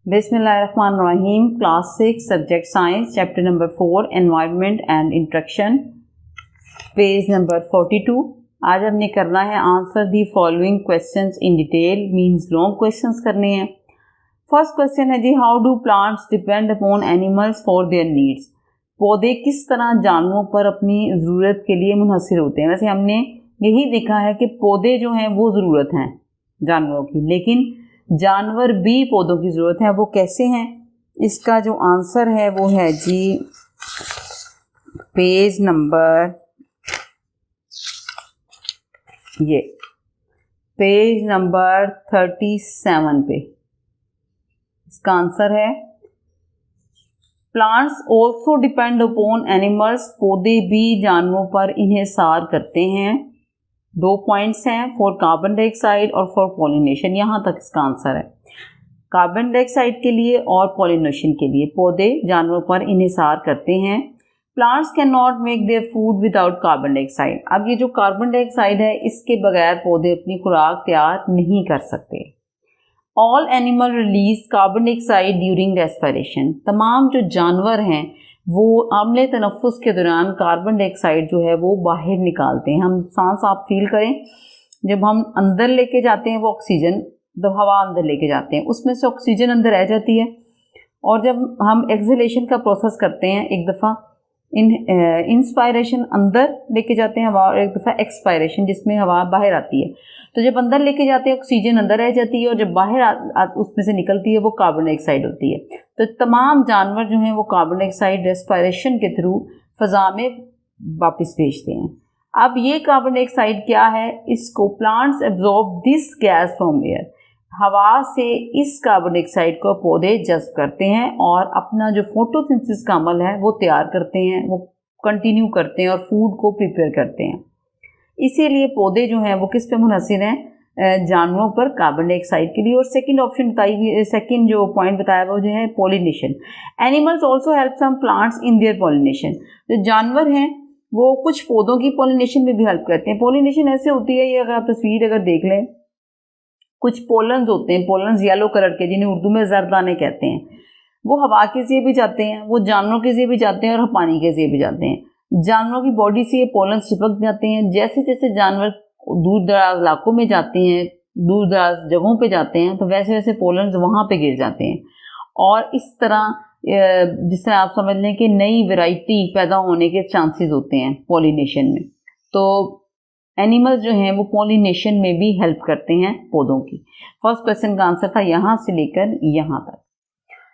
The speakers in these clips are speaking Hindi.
बिस्मिल्लाहिर्रहमानिर्रहीम। Class 6 subject science chapter number 4 environment and interaction, page number 42। आज हमने करना है answer the following questions in detail, means long questions करने हैं। फर्स्ट क्वेश्चन है जी, how do plants depend upon animals for their needs. पौधे किस तरह जानवरों पर अपनी ज़रूरत के लिए मुनहसर होते हैं। वैसे हमने यही देखा है कि पौधे जो हैं वो ज़रूरत हैं जानवरों की, लेकिन जानवर भी पौधों की ज़रूरत है। वो कैसे हैं, इसका जो आंसर है वो है जी पेज नंबर पेज नंबर 37 पे इसका आंसर है plants also depend upon animals. पौधे भी जानवरों पर इन्हिसार करते हैं। 2 पॉइंट्स हैं, फॉर कार्बन डाइऑक्साइड और फॉर पॉलिनेशन। यहाँ तक इसका आंसर है। कार्बन डाइऑक्साइड के लिए और पॉलिनेशन के लिए पौधे जानवरों पर इन्हिसार करते हैं। Plants can not make their food without carbon dioxide. अब ये जो कार्बन डाइऑक्साइड है, इसके बगैर पौधे अपनी खुराक तैयार नहीं कर सकते। All animal release carbon dioxide during respiration. तमाम जो जानवर हैं वो अम्ल तनफ़ुस के दौरान कार्बन डाइऑक्साइड जो है वो बाहर निकालते हैं। हम सांस आप फील करें, जब हम अंदर लेके जाते हैं वो ऑक्सीजन, जब हवा अंदर लेके जाते हैं उसमें से ऑक्सीजन अंदर रह जाती है, और जब हम एक्सहेलेशन का प्रोसेस करते हैं, एक दफ़ा इंस्पायरेशन अंदर लेके जाते हैं हवा और एक दफ़ा एक्सपायरेशन जिसमें हवा बाहर आती है। तो जब अंदर लेके जाते हैं ऑक्सीजन अंदर रह जाती है, और जब बाहर उसमें से निकलती है वो कार्बन डाइऑक्साइड होती है। तो तमाम जानवर जो हैं वो कार्बन डाइऑक्साइड रेस्पिरेशन के थ्रू फ़ज़ा में वापस भेजते हैं। अब ये कार्बन डाइऑक्साइड क्या है, इसको plants absorb this gas from air. हवा से इस कार्बन डाइऑक्साइड को पौधे जज़्ब करते हैं और अपना जो फोटोसिंथेसिस का अमल है वो तैयार करते हैं, वो कंटिन्यू करते हैं और फूड को प्रिपेयर करते हैं। इसीलिए पौधे जो हैं वो किस पे मुनहसिर हैं, जानवरों पर, कार्बन डाइऑक्साइड के लिए। और सेकंड ऑप्शन बताई, सेकंड जो पॉइंट बताया वो जो है pollination. Animals also help some plants in their pollination. जो जानवर हैं वो कुछ पौधों की पॉलिनेशन में भी हेल्प करते हैं। पॉलिनेशन ऐसे होती है, ये अगर आप तस्वीर अगर देख लें, कुछ पोलन्स होते हैं, पोलन्स येलो कलर के, जिन्हें उर्दू में जरदाने कहते हैं, वो हवा के ज़रिए भी जाते हैं, वो जानवरों के ज़रिए भी जाते हैं और पानी के ज़रिए भी जाते हैं। जानवरों की बॉडी से ये पोलन्स चिपक जाते हैं। जैसे जैसे जानवर दूर दराज इलाकों में जाते हैं, दूर दराज जगहों पे जाते हैं, तो वैसे वैसे पोलन्स वहाँ पे गिर जाते हैं, और इस तरह जिससे आप समझ लें कि नई वैरायटी पैदा होने के चांसेस होते हैं पॉलिनेशन में। तो एनिमल्स जो हैं वो पॉलिनेशन में भी हेल्प करते हैं पौधों की। फर्स्ट क्वेश्चन का आंसर था यहाँ से लेकर यहाँ तक।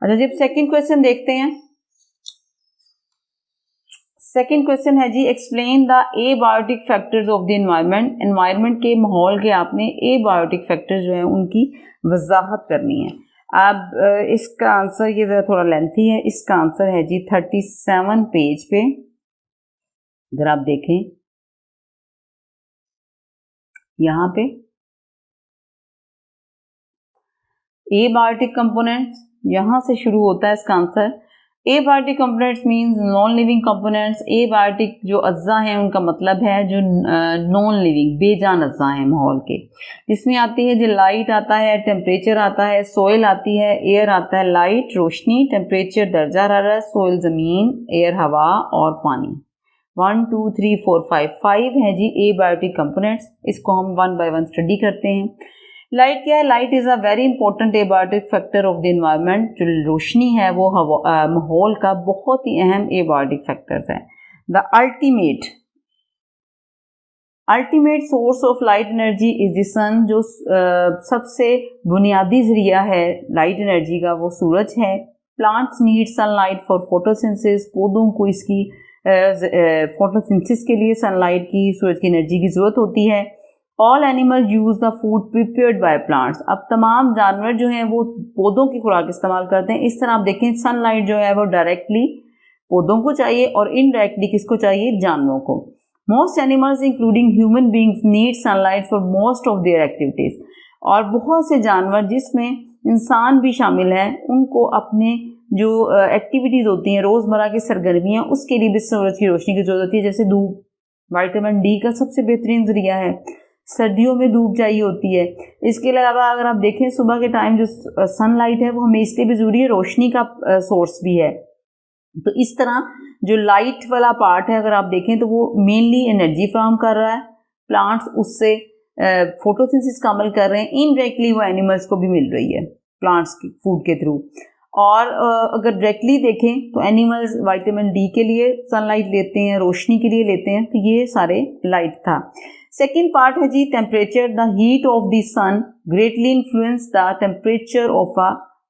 अच्छा, जब सेकंड क्वेश्चन देखते हैं, सेकंड क्वेश्चन है जी, explain the abiotic factors of the environment. Environment के माहौल के आपने एबायोटिक फैक्टर्स जो हैं उनकी वजाहत करनी है। अब इसका आंसर, ये ज़रा थोड़ा लेंथी है, इसका आंसर है जी 37 पेज पे। अगर आप देखें यहाँ पे एबायोटिक कंपोनेंट्स, यहाँ से शुरू होता है इसका answer. Abiotic components means non living components. Abiotic जो अज्जा हैं उनका मतलब है जो नॉन लिविंग, बेजान अज्जा हैं माहौल के, जिसमें आती है जो लाइट आता है, टेम्परेचर आता है, सोइल आती है, एयर आता है। लाइट रोशनी, टेम्परेचर दर्जा हरारत, सोइल ज़मीन, एयर हवा और पानी। 1 2 3 4 5 है जी एबायोटिक कंपोनेंट्स। इसको हम 1 बाय 1 स्टडी करते हैं। लाइट क्या है? Light is a very important abiotic factor of the environment. जो रोशनी है वो माहौल का बहुत ही अहम एबायोटिक फैक्टर्स है। The ultimate source of light energy is the sun. जो सबसे बुनियादी जरिया है लाइट एनर्जी का वो सूरज है। Plants need sunlight for photosynthesis. पौधों को इसकी फोटोसिंथेसिस के लिए सनलाइट की, सूरज की एनर्जी की ज़रूरत होती है। All animal use the food prepared by plants. अब तमाम जानवर जो हैं वो पौधों की खुराक इस्तेमाल करते हैं। इस तरह आप देखें, सनलाइट जो है वो डायरेक्टली पौधों को चाहिए और इनडायरेक्टली किसको चाहिए? जानवरों को। Most animals including human beings need sunlight for most of their activities. और बहुत से जानवर जिसमें इंसान भी शामिल है, उनको अपने जो एक्टिविटीज़ होती हैं, रोज़मर्रा की सरगर्मियाँ, उसके लिए भी सूरज की रोशनी की ज़रूरत होती है। जैसे धूप, विटामिन डी का सबसे बेहतरीन ज़रिया है। सर्दियों में धूप चाहिए होती है। इसके अलावा अगर आप देखें सुबह के टाइम जो सनलाइट है वो हमें इसलिए भी ज़रूरी है, रोशनी का सोर्स भी है। तो इस तरह जो लाइट वाला पार्ट है अगर आप देखें तो वो मेनली एनर्जी फ्राहम कर रहा है, प्लांट्स उससे फोटोसिंथेसिस का अमल कर रहे हैं, इनडायरेक्टली वो एनिमल्स को भी मिल रही है प्लांट्स की फूड के थ्रू। और अगर डायरेक्टली देखें तो एनिमल्स विटामिन डी के लिए सनलाइट लेते हैं, रोशनी के लिए लेते हैं, तो ये सारे लाइट था। सेकेंड पार्ट है जी temperature. The heat of the sun greatly influence the temperature of a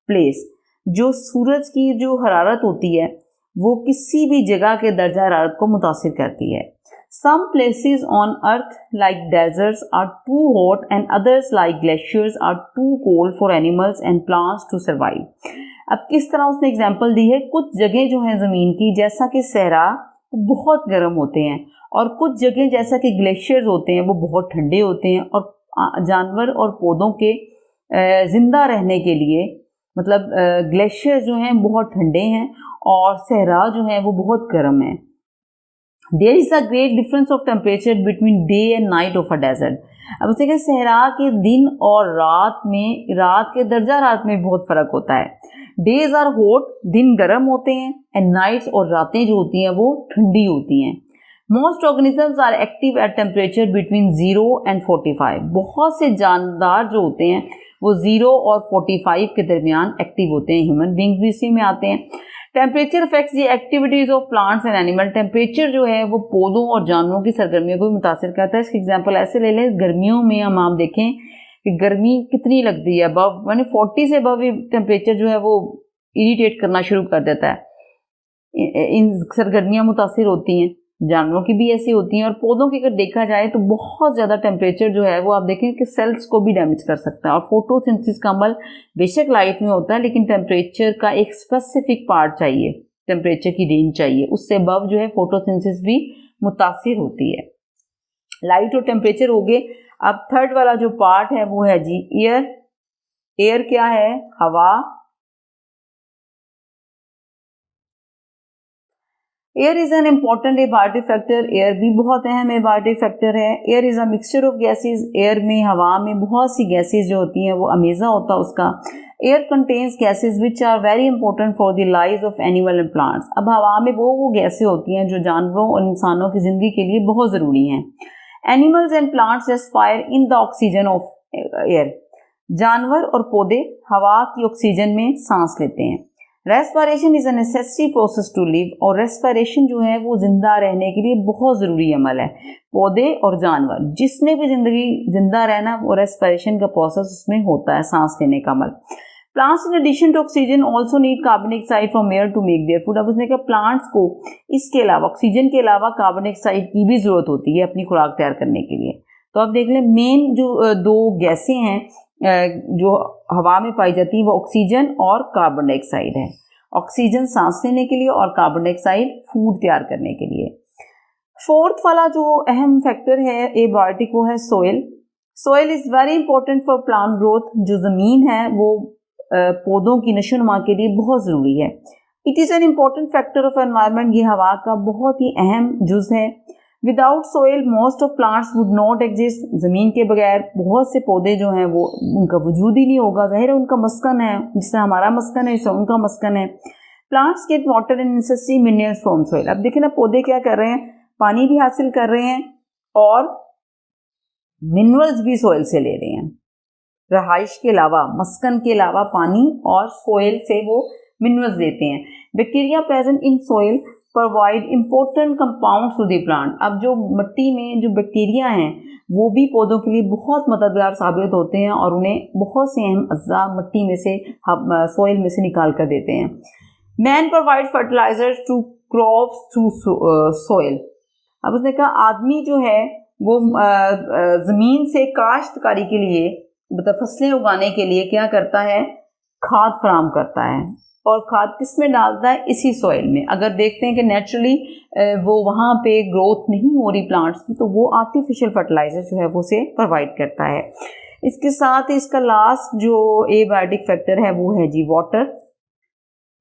place. जो सूरज की जो हरारत होती है वो किसी भी जगह के दर्जा हरारत को मुतासिर करती है। Some places on earth like deserts are too hot and others like glaciers are too cold for animals and plants to survive। अब किस तरह उसने एग्जाम्पल दी है, कुछ जगह जो है ज़मीन की जैसा कि सहरा बहुत गर्म होते हैं और कुछ जगह जैसा कि ग्लेशियर्स होते हैं वो बहुत ठंडे होते हैं, और जानवर और पौधों के ज़िंदा रहने के लिए मतलब ग्लेशियर्स जो हैं बहुत ठंडे हैं और सहरा जो है वो बहुत गर्म है। There is a great difference of temperature between day and night of a desert। अब उसे कहें सहरा के दिन और रात में, रात के दर्जा रात में बहुत फ़र्क होता है। Days are hot, दिन गर्म होते हैं, and nights और रातें जो होती हैं वो ठंडी होती हैं। Most organisms are active at temperature between 0 and 45। बहुत से जानदार जो होते हैं वो 0 और 45 के दरमियान एक्टिव होते हैं। ह्यूमन बींग भी इसी में आते हैं। Temperature affects the activities of plants and animal. Temperature जो है वो पौधों और जानवरों की सरगर्मियों को भी मुतासिर करता है। इसके एग्जांपल ऐसे ले लें, गर्मियों में हम आप देखें कि गर्मी कितनी लगती है, अबव यानी 40 से अबव टेम्परेचर जो है वो इरिटेट करना शुरू कर देता है। इन सरगर्मियाँ मुतासिर होती हैं, जानवरों की भी ऐसी होती हैं, और पौधों की अगर देखा जाए तो बहुत ज़्यादा टेम्परेचर जो है वो आप देखें कि सेल्स को भी डैमेज कर सकता है। और फोटोसिंथेसिस का अमल बेशक लाइट में होता है लेकिन टेम्परेचर का एक स्पेसिफिक पार्ट चाहिए, टेम्परेचर की रेंज चाहिए, उससे अबव जो है फोटोसिंथेसिस भी मुतासिर होती है। लाइट और टेम्परेचर हो गए। अब थर्ड वाला जो पार्ट है वो है जी एयर। एयर क्या है? हवा। Air is an important abiotic factor. Air भी बहुत अहम एबायोटिक फैक्टर है। Air is a mixture of gases. Air में, हवा में बहुत सी गैसेज जो होती हैं वो अमेज़ा होता है उसका। Air contains gases which are very important for the lives of animal and plants. अब हवा में वो गैसें होती हैं जो जानवरों और इंसानों की ज़िंदगी के लिए बहुत ज़रूरी हैं। Animals and plants respire in the oxygen of air. जानवर और पौधे हवा की ऑक्सीजन में सांस लेते हैं। Respiration is a necessary process to live. और रेस्पिरेशन जो है वो जिंदा रहने के लिए बहुत ज़रूरी अमल है। पौधे और जानवर जिसने भी जिंदा रहना वो रेस्पिरेशन का प्रोसेस उसमें होता है, सांस लेने का अमल। Plants in addition to oxygen also need carbon dioxide from air to make their food. अब उसने कहा प्लांट्स को इसके अलावा, ऑक्सीजन के अलावा कार्बन डाइऑक्साइड की भी ज़रूरत होती है अपनी खुराक तैयार करने के लिए। तो आप देख लें मेन जो दो गैसें हैं जो हवा में पाई जाती है वो ऑक्सीजन और कार्बन डाइऑक्साइड है। ऑक्सीजन सांस लेने के लिए और कार्बन डाइऑक्साइड फूड तैयार करने के लिए। फोर्थ वाला जो अहम फैक्टर है एबायोटिक वो है soil. Soil is very important for plant growth. जो ज़मीन है वो पौधों की नशोनुमा के लिए बहुत ज़रूरी है। It is an important factor of environment. ये हवा का बहुत ही अहम जुज़ है। Without soil most of plants would not exist. ज़मीन के बगैर बहुत से पौधे जो हैं वो उनका वजूद ही नहीं होगा। ज़ाहिर है उनका मस्कन है, जिससे हमारा मस्कन है, इससे उनका मस्कन है। Plants get water and necessary minerals from soil. अब देखिए ना पौधे क्या कर रहे हैं, पानी भी हासिल कर रहे हैं और मिनरल्स भी सोइल से ले रहे हैं। रहाइश के अलावा, मस्कन के अलावा पानी और सोइल से वो मिनरल्स लेते हैं। Bacteria present in soil provide important compounds to the plant. अब जो मिट्टी में जो बैक्टीरिया हैं वो भी पौधों के लिए बहुत मददगार साबित होते हैं और उन्हें बहुत से अहम अज्जा मिट्टी में से, सोइल में से निकाल कर देते हैं। Man provide fertilisers to crops through soil. अब उसने कहा आदमी जो है वो ज़मीन से काश्तकारी के लिए, मतलब फसलें उगाने के लिए क्या करता है, खाद फराहम करता है। और खाद किस में डालता है? इसी सॉइल में। अगर देखते हैं कि नेचुरली वो वहाँ पे ग्रोथ नहीं हो रही प्लांट्स की, तो वो आर्टिफिशियल फर्टिलाइजर जो है वो उसे प्रोवाइड करता है। इसके साथ ही इसका लास्ट जो एबायोटिक फैक्टर है वो है जी water.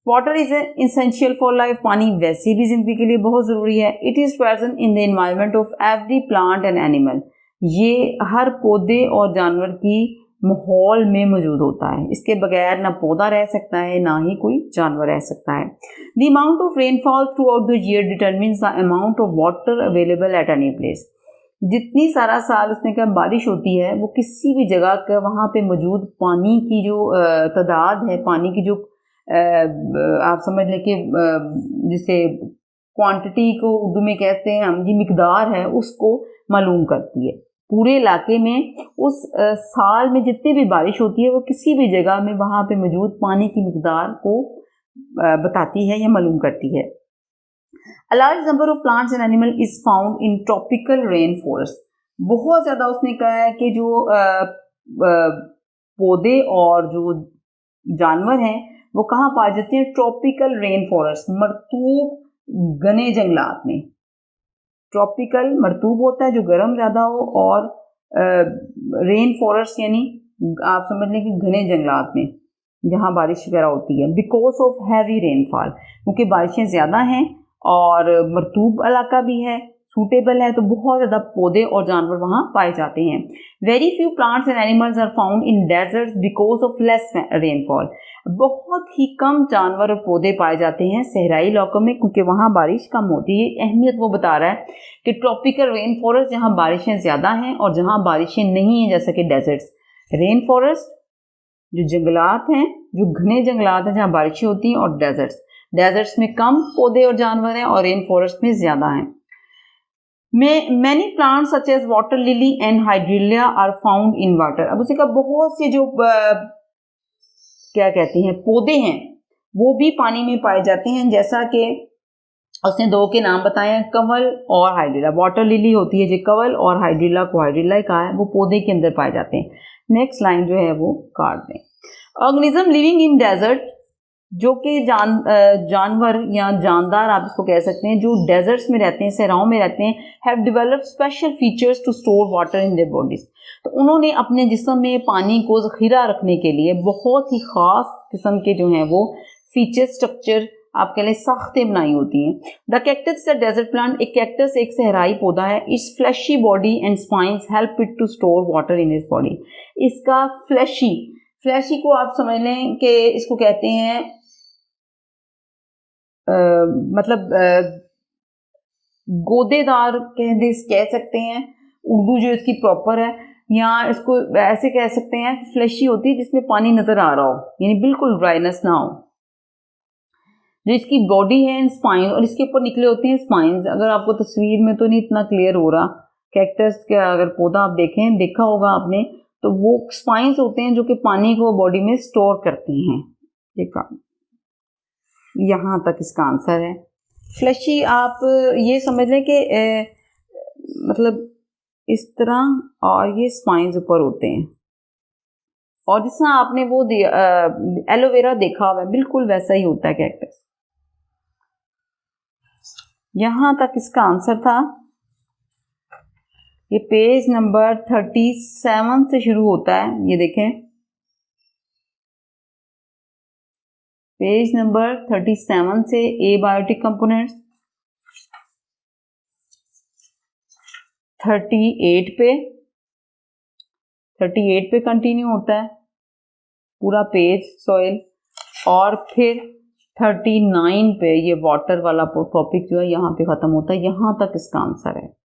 Water is essential for life. पानी वैसे भी जिंदगी के लिए बहुत ज़रूरी है। It is present in the environment of every plant and animal. ये हर पौधे और जानवर की माहौल में मौजूद होता है। इसके बगैर ना पौधा रह सकता है, ना ही कोई जानवर रह सकता है। The amount of rainfall through out the year determines the amount of water available at any place. जितनी सारा साल उसने कहा बारिश होती है, वो किसी भी जगह का वहाँ पे मौजूद पानी की जो तादाद है, पानी की जो आप समझ लें कि जिसे क्वांटिटी को उर्दू में कहते हैं हम, जी मिकदार है, उसको मालूम करती है। पूरे इलाके में उस साल में जितनी भी बारिश होती है वो किसी भी जगह में वहाँ पे मौजूद पानी की मिकदार को बताती है या मालूम करती है। A large number of plants and animal is found in tropical rainforest। बहुत ज़्यादा उसने कहा है कि जो पौधे और जो जानवर हैं वो कहाँ पाए जाते हैं? ट्रॉपिकल रेन फॉरेस्ट, मरतूब घने जंगलात में। ट्रॉपिकल मरतूब होता है जो गर्म ज़्यादा हो, और रेन फॉरेस्ट यानी आप समझ लें कि घने जंगलात में जहाँ बारिश वगैरह होती है। बिकॉज ऑफ हैवी रेनफॉल, क्योंकि बारिशें ज़्यादा हैं और मरतूब इलाका भी है, सूटेबल है, तो बहुत ज़्यादा पौधे और जानवर वहाँ पाए जाते हैं। Very few plants and animals are found in deserts because of less rainfall. बहुत ही कम जानवर और पौधे पाए जाते हैं सहराई इलाकों में, क्योंकि वहाँ बारिश कम होती है। अहमियत वो बता रहा है कि ट्रॉपिकल रेन फॉरेस्ट जहाँ बारिशें ज़्यादा हैं और जहाँ बारिशें नहीं हैं, जैसे कि डेजर्ट्स। रेन फॉरेस्ट जो जंगलात हैं, जो घने जंगलात हैं जहाँ बारिशें होती हैं, और डेजर्ट्स में कम पौधे और जानवर हैं और रेन फॉरेस्ट में ज़्यादा हैं। Many plants such as water lily and hydrangeas are found in water। अब उसी का बहुत से जो क्या कहते हैं पौधे हैं वो भी पानी में पाए जाते हैं, जैसा कि उसने दो के नाम बताए हैं, कंवल और हाइड्रिला। वाटर लिली होती है जो कंवल, और हाइड्रिला को हाइड्रिला कहा है, वो पौधे के अंदर पाए जाते हैं। नेक्स्ट लाइन जो है वो काट दें। ऑर्गेनिज्म लिविंग इन डेजर्ट, जो कि जानवर या जानदार आप इसको कह सकते हैं, जो डेजर्ट्स में रहते हैं, सहराओं में रहते हैं, have developed special features to store water in their bodies. तो उन्होंने अपने जिस्म में पानी को ज़ख़ीरा रखने के लिए बहुत ही ख़ास किस्म के जो हैं वो फीचर, स्ट्रक्चर आप कह लें साख्तें बनाई होती हैं। The cactus is a desert plant. एक कैक्टस एक सहराई पौधा है। Its fleshy body and spines help it to store water in its body. इसका फ्लैशी को आप समझ लें कि इसको कहते हैं मतलब गोदेदार कह सकते हैं, उर्दू जो इसकी प्रॉपर है, या इसको ऐसे कह सकते हैं फ्लैशी होती है जिसमें पानी नज़र आ रहा हो, यानी बिल्कुल ड्राइनेस ना हो। जो इसकी बॉडी है स्पाइन, और इसके ऊपर निकले होते हैं स्पाइंस। अगर आपको तस्वीर में तो नहीं इतना क्लियर हो रहा, कैक्टस का अगर पौधा आप देखा होगा आपने, तो वो स्पाइंस होते हैं जो कि पानी को बॉडी में स्टोर करते हैं। देखा, यहाँ तक इसका आंसर है। फ्लैशी आप ये समझ लें कि मतलब इस तरह, और ये स्पाइंस ऊपर होते हैं, और जिस तरह आपने वो एलोवेरा देखा हुआ है, बिल्कुल वैसा ही होता है कैक्टस। यहाँ तक इसका आंसर था। ये पेज नंबर 37 से शुरू होता है, ये देखें पेज नंबर 37 से एबायोटिक कंपोनेंट्स, 38 पे कंटिन्यू होता है पूरा पेज सॉइल, और फिर 39 पे ये वाटर वाला टॉपिक जो है यहाँ पे ख़त्म होता है। यहाँ तक इसका आंसर है।